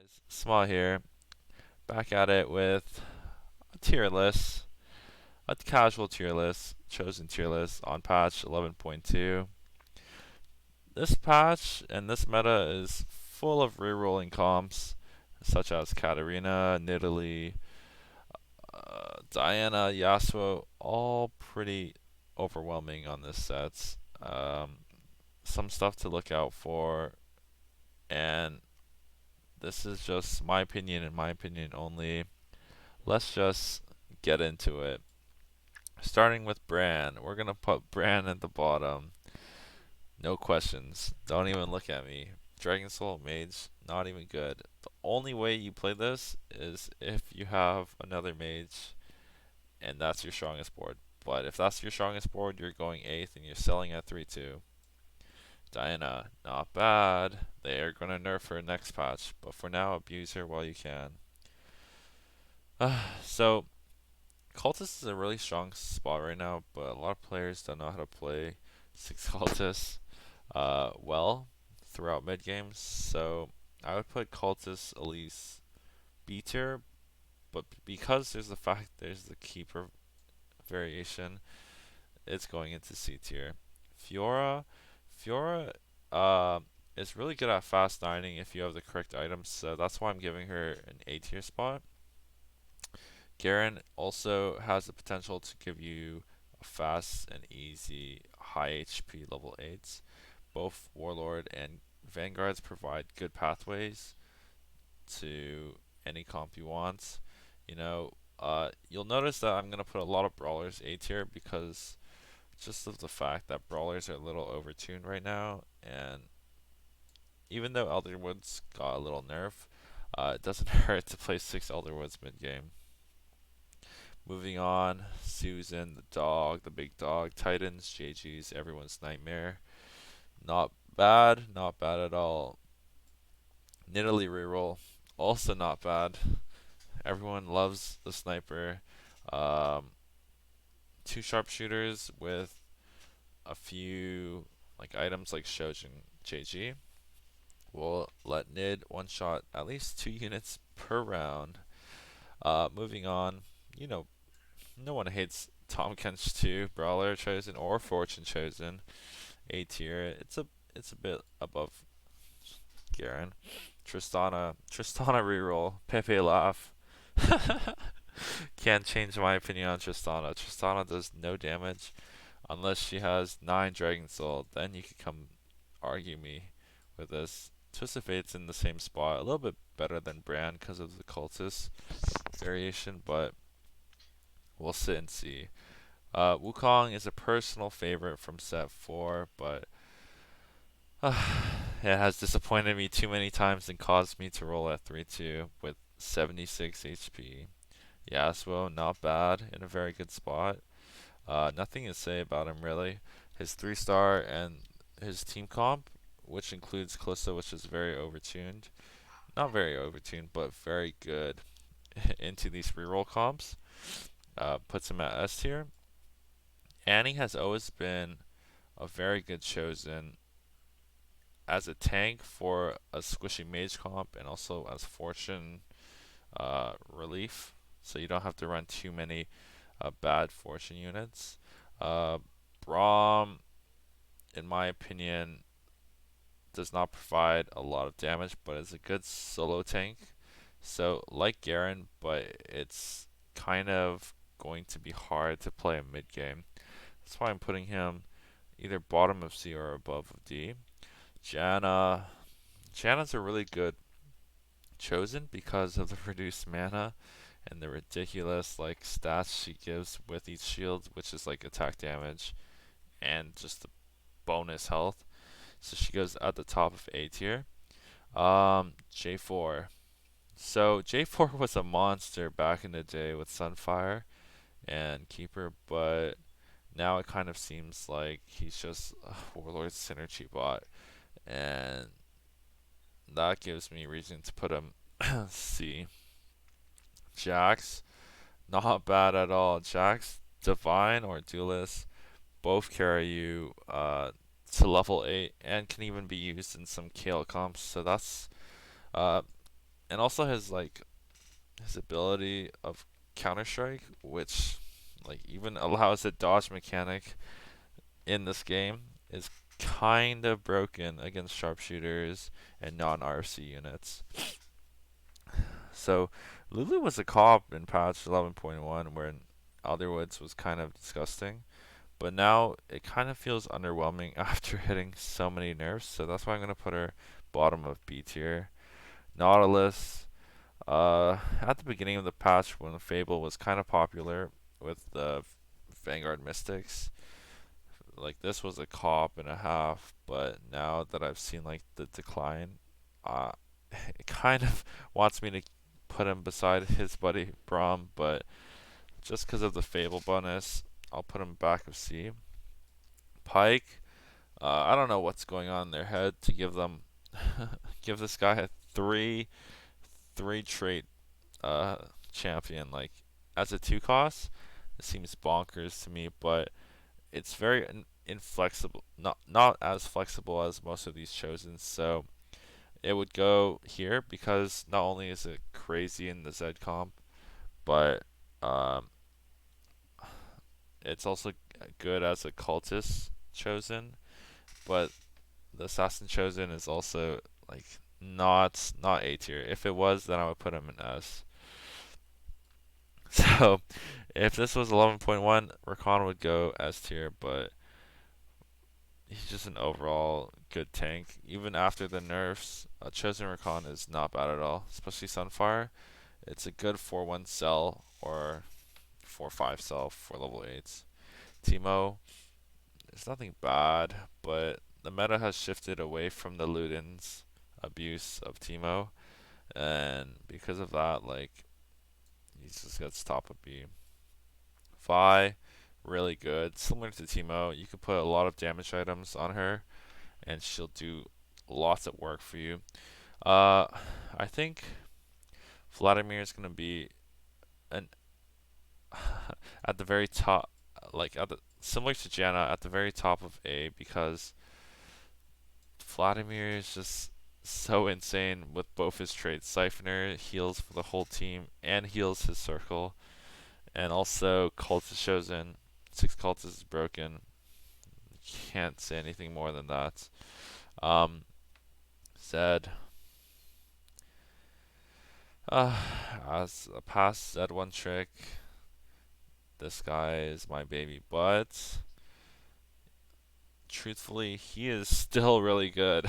guys, Small here, back at it with a tier list, a casual tier list, chosen tier list on patch 11.2. This patch and this meta is full of rerolling comps, such as Katarina, Nidalee, Diana, Yasuo, all pretty overwhelming on this set. Some stuff to look out for, and this is just my opinion and my opinion only. Let's just get into it. Starting with Bran, we're gonna put Bran at the bottom. No questions. Don't even look at me. Dragon Soul Mage, not even good. The only way you play this is if you have another mage and that's your strongest board. But if that's your strongest board, you're going 8th and you're selling at 3-2. Diana, not bad. They are gonna nerf her next patch, but for now, abuse her while you can. So Cultist is a really strong spot right now, but a lot of players don't know how to play 6 Cultists well throughout mid games. So I would put Cultist at least B tier, but because there's the fact there's the Keeper variation, it's going into C tier. Fiora uh, is really good at fast dining if you have the correct items, so that's why I'm giving her an A tier spot. Garen also has the potential to give you a fast and easy high HP level 8s. Both Warlord and Vanguards provide good pathways to any comp you want. You'll notice that I'm going to put a lot of Brawlers A tier because just of the fact that Brawlers are a little overtuned right now, and even though Elderwoods got a little nerf, it doesn't hurt to play 6 Elderwoods mid game. Moving on, Susan, the dog, the big dog, Titans, JG's, everyone's nightmare. Not bad, not bad at all. Nidalee reroll, also not bad. Everyone loves the sniper. Um, 2 sharpshooters with a few items like Shojin JG will let Nid one shot at least 2 units per round. Moving on, you know, no one hates Tom Kench 2, Brawler Chosen or Fortune Chosen. A tier. It's a bit above Garen. Tristana reroll. Pepe laugh. Can't change my opinion on Tristana. Tristana does no damage unless she has 9 Dragon Soul. Then you could come argue me with this. Twisted Fate's in the same spot. A little bit better than Bran because of the cultist variation, but we'll sit and see. Wukong is a personal favorite from set 4, but it has disappointed me too many times and caused me to roll at 3-2 with 76 HP. Yasuo, not bad, in a very good spot. Nothing to say about him really. His 3-star and his team comp, which includes Callisto, which is very overtuned. Not very overtuned, but very good into these reroll comps. Puts him at S tier. Annie has always been a very good chosen as a tank for a squishy mage comp and also as fortune relief, so you don't have to run too many bad fortune units. Braum, in my opinion, does not provide a lot of damage, but is a good solo tank. So like Garen, but it's kind of going to be hard to play in mid game. That's why I'm putting him either bottom of C or above of D. Janna's a really good chosen because of the reduced mana and the ridiculous stats she gives with each shield, which is like attack damage and just the bonus health. So she goes at the top of A tier. J4. So J4 was a monster back in the day with Sunfire and Keeper, but now it kind of seems like he's just a Warlord synergy bot, and that gives me reason to put him C. Jax, not bad at all. Jax, Divine or Duelist, both carry you to level 8 and can even be used in some KL comps. So that's uh, and also his ability of Counter Strike, which like even allows a dodge mechanic in this game, is kind of broken against sharpshooters and non-RC units. So Lulu was a cop in patch 11.1 where Alderwoods was kind of disgusting, but now it kind of feels underwhelming after hitting so many nerfs. So that's why I'm gonna put her bottom of B tier. Nautilus. At the beginning of the patch when Fable was kind of popular with the Vanguard Mystics, like this was a cop and a half, but now that I've seen like the decline, uh, it kind of wants me to put him beside his buddy Brom, but just because of the Fable bonus, I'll put him back of C. Pike, I don't know what's going on in their head to give them give this guy a three trait uh champion like as a 2 cost. It seems bonkers to me, but it's very inflexible, not as flexible as most of these chosen. So it would go here because not only is it crazy in the Z comp, but um, it's also good as a cultist chosen. But the assassin chosen is also like not A tier. If it was, then I would put him in S. So if this was 11.1, Rakan would go S tier, but he's just an overall good tank. Even after the nerfs, Chosen Rakan is not bad at all, especially Sunfire. It's a good 4-1 sell or 4-5 sell for level 8s. Teemo, it's nothing bad, but the meta has shifted away from the Luden's abuse of Teemo, and because of that, like, he just gets top of B. Vi, really good. Similar to Teemo, you can put a lot of damage items on her, and she'll do lots of work for you. Uh, I think Vladimir is gonna be an at the very top, like at the similar to Janna at the very top of A because Vladimir is just so insane with both his traits. Siphoner heals for the whole team and heals his circle, and also Cultist shows in. 6 Cultist is broken. Can't say anything more than that. Um, Zed. Uh, as a past Zed 1 trick, this guy is my baby, but truthfully, he is still really good.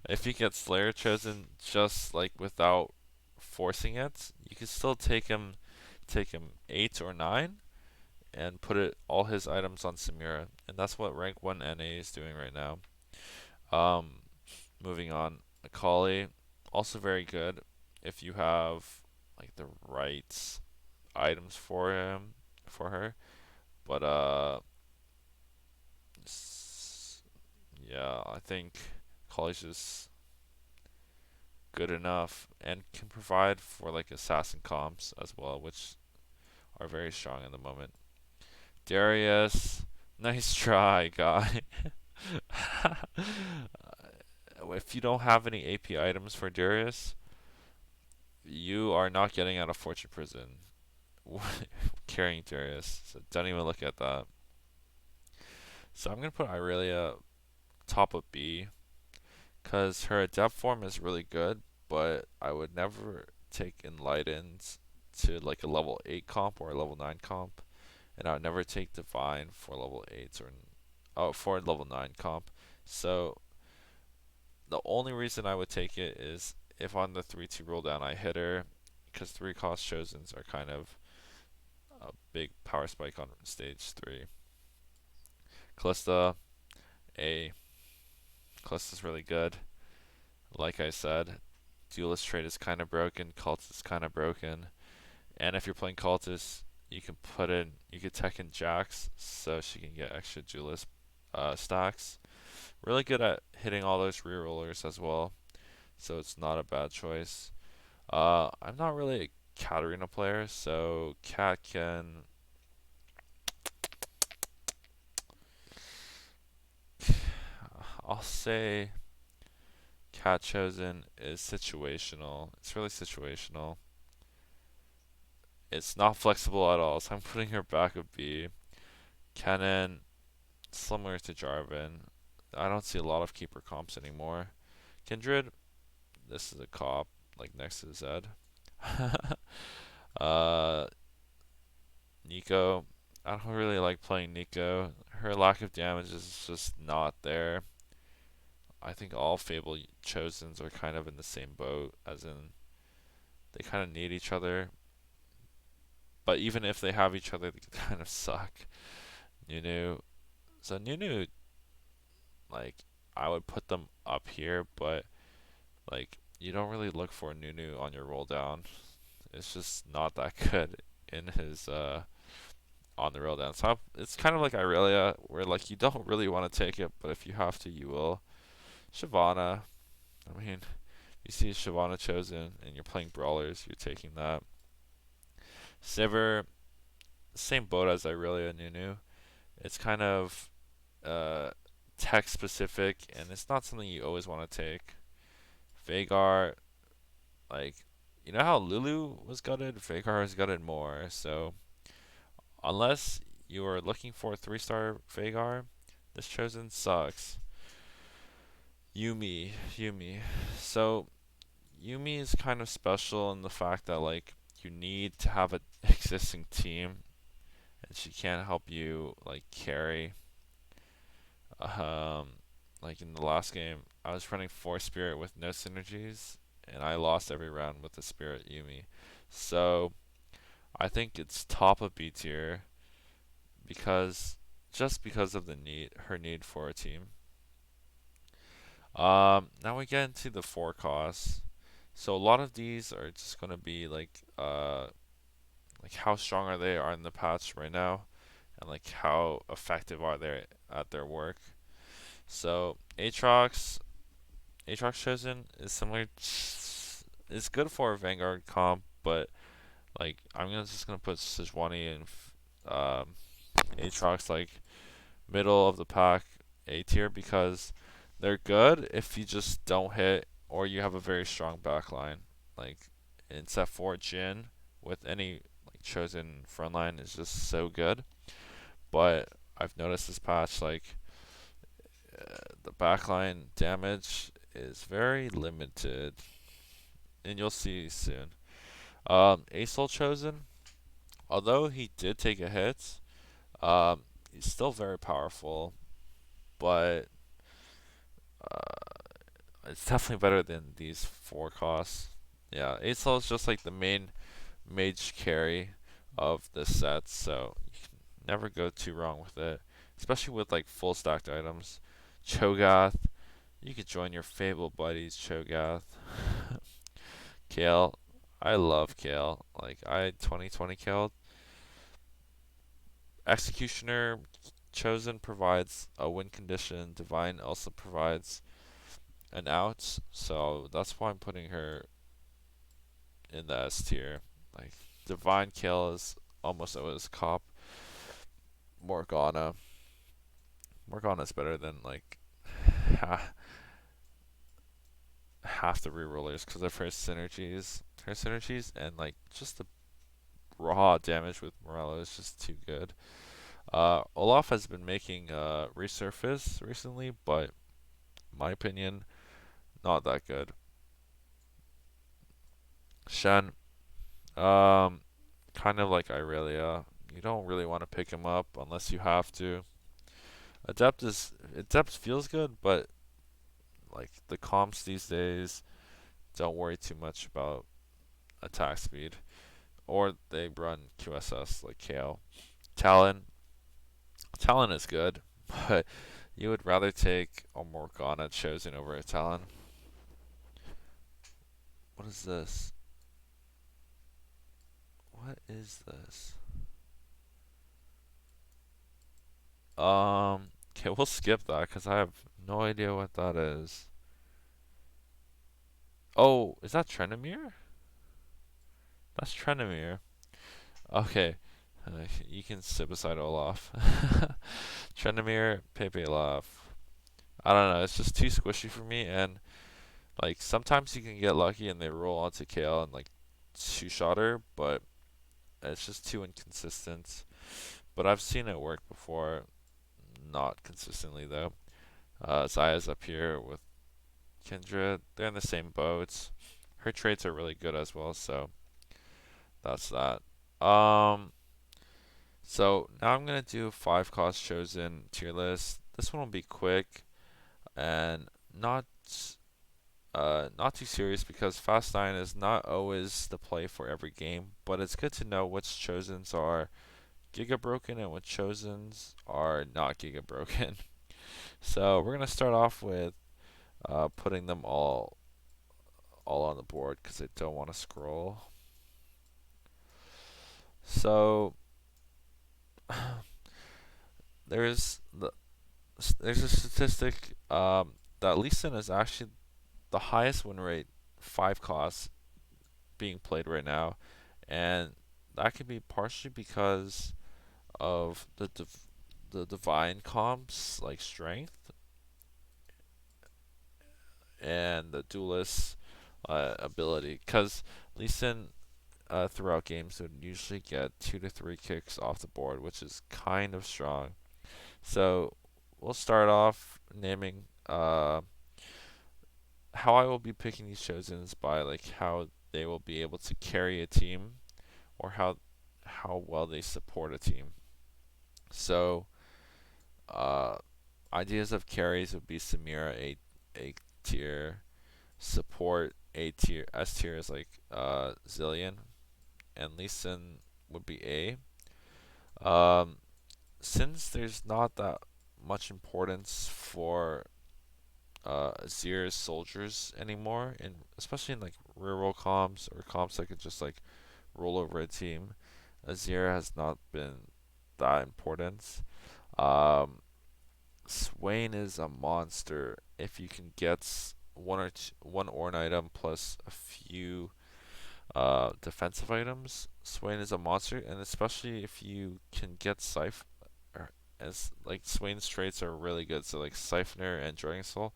If he gets Slayer chosen just like without forcing it, you can still take him 8 or 9 and put it all his items on Samira, and that's what rank 1 NA is doing right now. Um, moving on, Akali, also very good if you have like the right items for him for her, but yeah, I think college is good enough and can provide for like assassin comps as well, which are very strong in the moment. Darius, nice try, guy. If you don't have any AP items for Darius, you are not getting out of Fortune Prison carrying Darius. So don't even look at that. So I'm gonna put Irelia top of B because her adept form is really good, but I would never take Enlightened to like a level 8 comp or a level 9 comp, and I would never take Divine for level 8 or for level 9 comp. So the only reason I would take it is if on the 3-2 roll down I hit her, because 3 cost chosens are kind of a big power spike on stage 3. Callista, A. Callista's really good. Like I said, Duelist trait is kind of broken, Cultist is kind of broken, and if you're playing Cultist, you could tech in Jax so she can get extra Duelist stacks. Really good at hitting all those rerollers as well, so it's not a bad choice. I'm not really a Katarina player, so Cat can. I'll say cat chosen is situational. It's really situational. It's not flexible at all, so I'm putting her back a B. Kennen, similar to Jarvan. I don't see a lot of keeper comps anymore. Kindred, this is a cop, like next to Zed. uh, Nico, I don't really like playing Nico. Her lack of damage is just not there. I think all Fable Chosens are kind of in the same boat, as in they kind of need each other. But even if they have each other, they kind of suck. Nunu, so Nunu, like I would put them up here, but like you don't really look for Nunu on your roll down. It's just not that good in his on the roll down. So it's kind of like Irelia, where like you don't really want to take it, but if you have to, you will. Shyvana, I mean, you see Shyvana chosen, and you're playing brawlers, you're taking that. Sivir, same boat as Irelia and Nunu. It's kind of uh, tech specific, and it's not something you always want to take. Veigar, like, you know how Lulu was gutted? Veigar has gutted more, so unless you are looking for a 3-star Veigar, this chosen sucks. Yumi. So Yumi is kind of special in the fact that like you need to have an existing team, and she can't help you like carry. Um, like in the last game, I was running 4 Spirit with no synergies, and I lost every round with the Spirit Yumi. So I think it's top of B tier because just because of the need, her need for a team. Now we get into the 4 costs. So a lot of these are just gonna be like how strong are they are in the patch right now, and like how effective are they at their work. So Aatrox chosen is similar. It's good for a Vanguard comp, but like just gonna put Sejuani and Aatrox like middle of the pack A tier because they're good if you just don't hit or you have a very strong backline. Like in set 4, Jin with any like chosen frontline is just so good. But I've noticed this patch like the backline damage is very limited, and you'll see soon. Asol chosen, although he did take a hit, he's still very powerful, but it's definitely better than these 4 costs. Yeah, Asol is just like the main mage carry of the set, so you can never go too wrong with it, especially with like full stacked items. Cho'Gath, you could join your Fable buddies. Cho'Gath, Kale, I love Kale. Like I 2020 killed. Executioner chosen provides a win condition. Divine also provides an out, so that's why I'm putting her in the S tier. Like Divine Kill is almost always cop. Morgana. Morgana's better than like half the rerollers because of her synergies. Her synergies and like just the raw damage with Morello is just too good. Olaf has been making resurface recently, but in my opinion, not that good. Shen, kind of like Irelia. You don't really want to pick him up unless you have to. Adept feels good, but like the comps these days don't worry too much about attack speed, or they run QSS like KO. Talon, Talon is good, but you would rather take a Morgana chosen over a Talon. What is this? What is this? Okay, we'll skip that because I have no idea what that is. Oh, is that Trenemir? That's Trenemir. Okay, you can sit beside Olaf. Trenemir, Pepe Love. I don't know. It's just too squishy for me, and Like sometimes you can get lucky and they roll onto KL and like two-shotter, but it's just too inconsistent. But I've seen it work before, not consistently though. Zaya's up here with Kindred. They're in the same boats. Her traits are really good as well, so that's that. Um, so now I'm gonna do 5 cost chosen tier list. This one will be quick and not too serious because Fast 9 is not always the play for every game, but it's good to know which chosens are Giga Broken and which chosens are not Giga Broken. So we're gonna start off with putting them all on the board because I don't want to scroll. So there's the there's a statistic that Lee Sin is actually the highest win rate 5 costs being played right now, and that could be partially because of the divine comps like strength and the duelist ability. Because Lee Sin throughout games would usually get 2 to 3 kicks off the board, which is kind of strong. So we'll start off naming how I will be picking these chosens by like how they will be able to carry a team or how well they support a team. So ideas of carries would be Samira A tier, support A tier, S tier is like Zillion, and Lee Sin would be A. Since there's not that much importance for Azir's soldiers anymore, and especially in like reroll comps or comps that could just like roll over a team, Azir has not been that important. Um, Swain is a monster if you can get one Ornn item plus a few defensive items. Swain is a monster, and especially if you can get as like Swain's traits are really good. So like Siphoner and Dragon Soul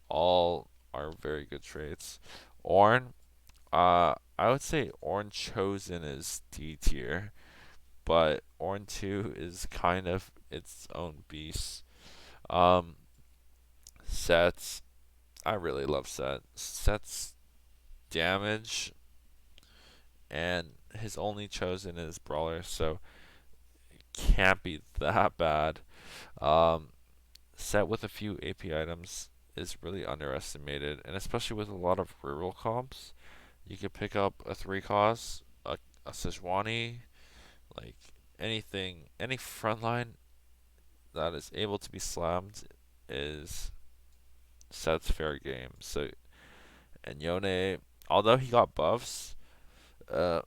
all are very good traits. Ornn, I would say Ornn Chosen is D tier, but Ornn 2 is kind of its own beast. Um, Sets, I really love Set's damage, and his only chosen is Brawler, so it can't be that bad. Um, Set with a few AP items is really underestimated, and especially with a lot of reroll comps, you could pick up a 3 cost, a Sejuani, like anything, any frontline that is able to be slammed is Set's fair game. So, and Yone, although he got buffs, uh,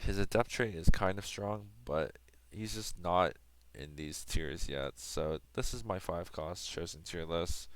his adept trait is kind of strong, but he's just not in these tiers yet. So this is my 5 cost chosen tier list.